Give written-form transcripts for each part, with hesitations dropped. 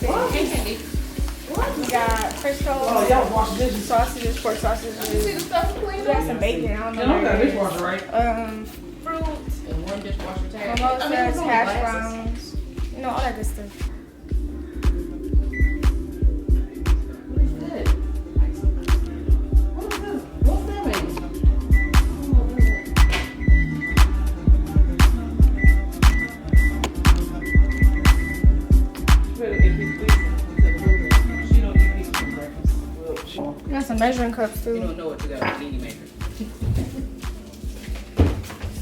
everything. We got French toast, sausages, pork sausages. We got some bacon. I don't know. Fruit, mimosas, hash browns. You know, all that good stuff. We got some measuring cups too. You don't know what you got with any maker.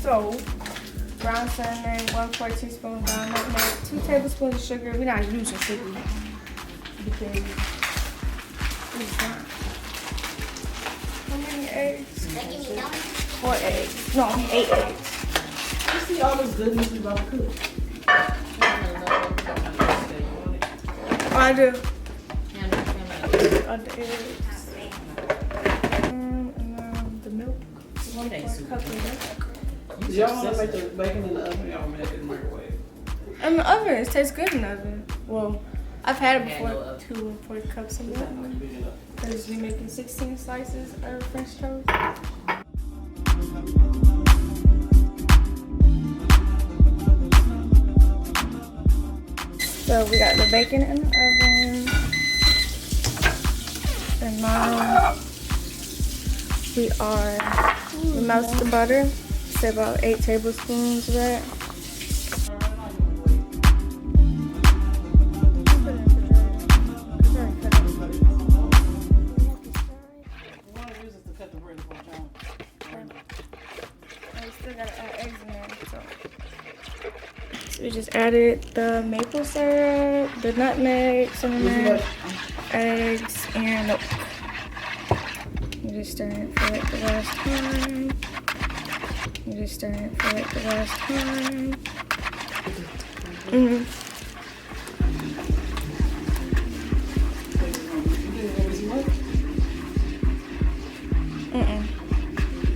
So, brown cinnamon, 1/4 teaspoon ground nutmeg, 2 tablespoons of sugar. We're not using sugar because it's not. How many eggs? 4 eggs. No, 8 eggs. You see all this goodness we about to cook. Oh, I do. Other eggs. And the milk. 1/4 cup of milk. Y'all want to make the bacon in the oven? Y'all make it in the microwave? In the oven, it tastes good in the oven. Well, I've had it before. 2 1/4 cups of milk. Because we're making 16 slices of French toast. So we got the bacon in the oven. And now we melted the butter. Say about 8 tablespoons of that. We just added the maple syrup, the nutmeg, cinnamon, eggs, and milk. You just stir it for like the last time.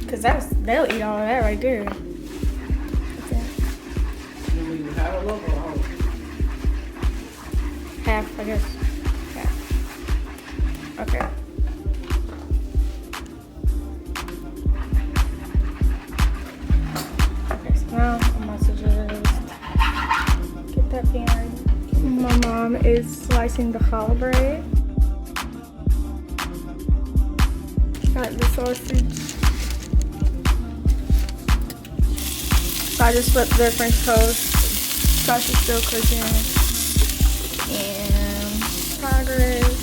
Cause they'll eat all of that right there. Half, I guess. Half. Okay. Okay, so now I'm about to just get that pan ready. My mom is slicing the challah bread. Got the sausage. So I just flipped the French toast. Sausage still cooking. And progress.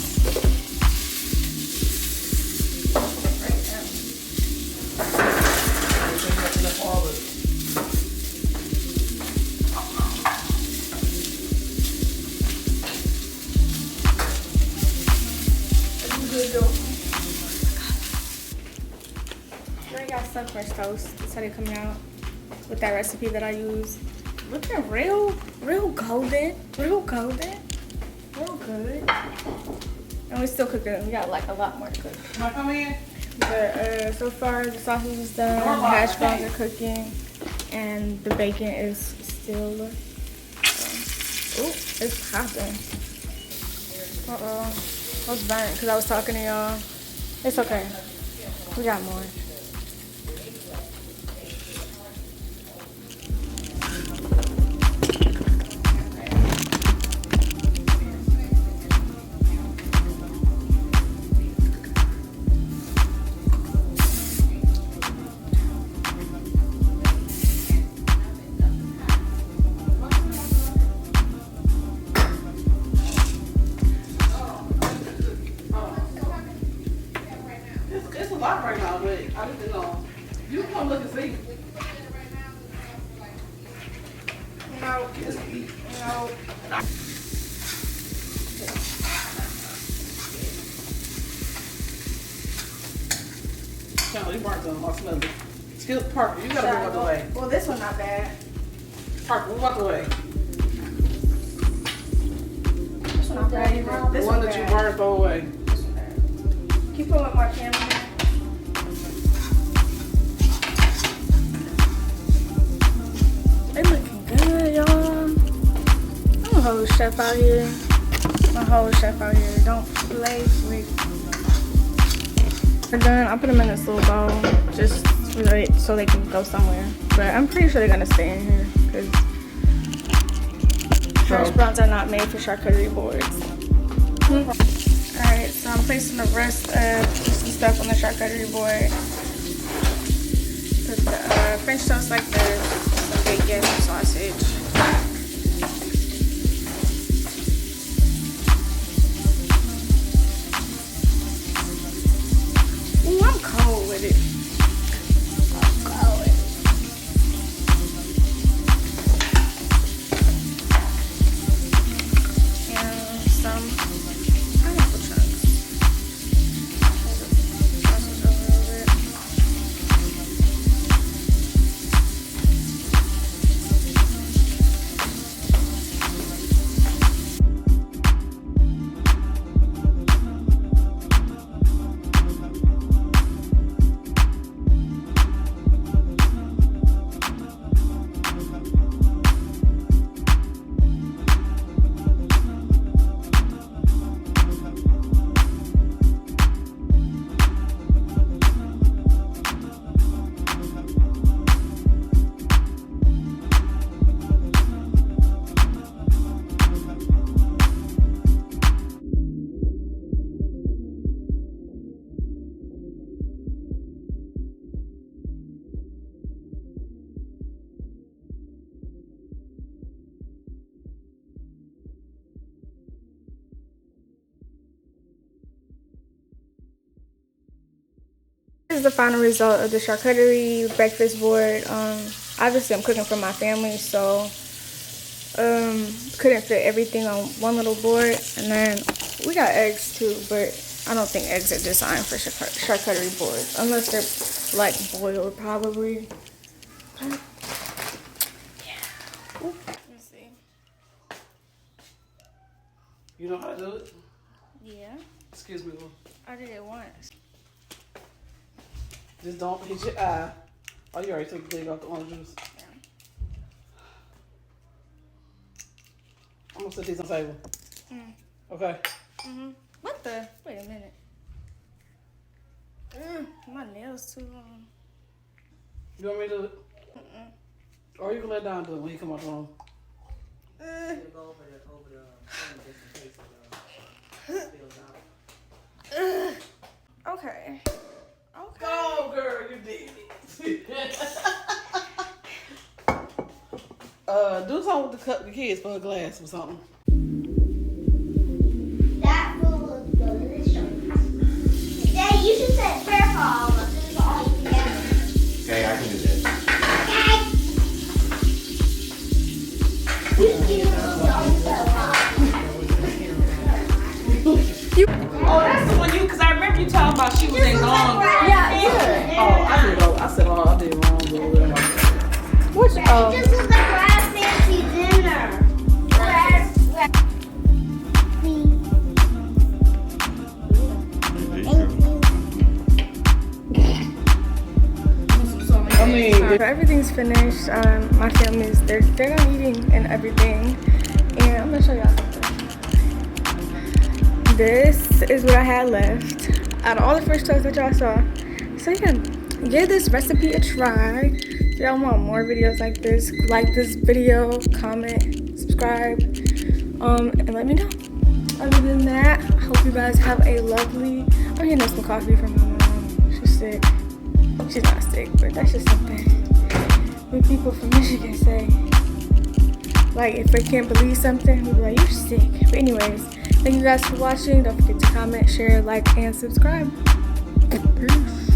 Here I got some French toast. That's how they come out with that recipe that I use. Looking real golden. Real good. And we're still cooking. We got like a lot more to cook. Can I come in? But so far the sausage is done, the hash browns are cooking, and the bacon is still. Oh, it's popping. I was burnt because I was talking to y'all. It's okay. We got more. It's a lot right now, but I didn't know. You can come look and see. No. You burnt them. I smell it. Excuse Parker, you gotta move out the way. Well, this one not bad. Parker, move out the way. This one not bad either. The one that you burned, throw away. This one bad. Can you put one more camera in? They looking good, y'all. I'm a whole chef out here. My whole chef out here. Don't play with. They're done. I put them in this little bowl just so they can go somewhere. But I'm pretty sure they're gonna stay in here because hash browns are not made for charcuterie boards. Alright, so I'm placing the rest of the stuff on the charcuterie board. Put the French toast like this, some bacon, some sausage. Ooh, I'm cold with it. I'm cold with it. And some pineapple chunks. Sausage over a little bit. This is the final result of the charcuterie breakfast board. Obviously I'm cooking for my family, so couldn't fit everything on one little board. And then we got eggs too, but I don't think eggs are designed for charcuterie boards unless they're like boiled probably. But, yeah. Ooh, let me see. You know how to do it? Yeah. Excuse me, Lou. I did it once. Just don't hit your eye. Oh, you already took the lid off the orange juice. Yeah. I'm gonna set these on the table. Okay. What the? Wait a minute. My nails too long. You want me to do it? Or you can let Don do it when he come out the room. Okay. Oh, girl, you did it. Do something with the kids for a glass or something. That will go to the shoulders. Dad, you should say prayer for all of us. This is all together. Okay, I can do this. Okay. You do so Oh, that's the one because I remember you talking about she was in Gone Girl. Yeah. Oh, I did. I said, oh, I did wrong. Which? This is like our fancy dinner. I mean, everything's finished. My family's they're not eating and everything, and I'm gonna show y'all something. This is what I had left out of all the French toast that y'all saw. So yeah, give this recipe a try. If y'all want more videos like this video, comment, subscribe, and let me know. Other than that, I hope you guys have a lovely. I'm getting us some coffee from my mom. She's sick. She's not sick, but that's just something when people from Michigan say. Like, if they can't believe something, we'll be like, you're sick. But anyways, thank you guys for watching. Don't forget to comment, share, like, and subscribe. Peace.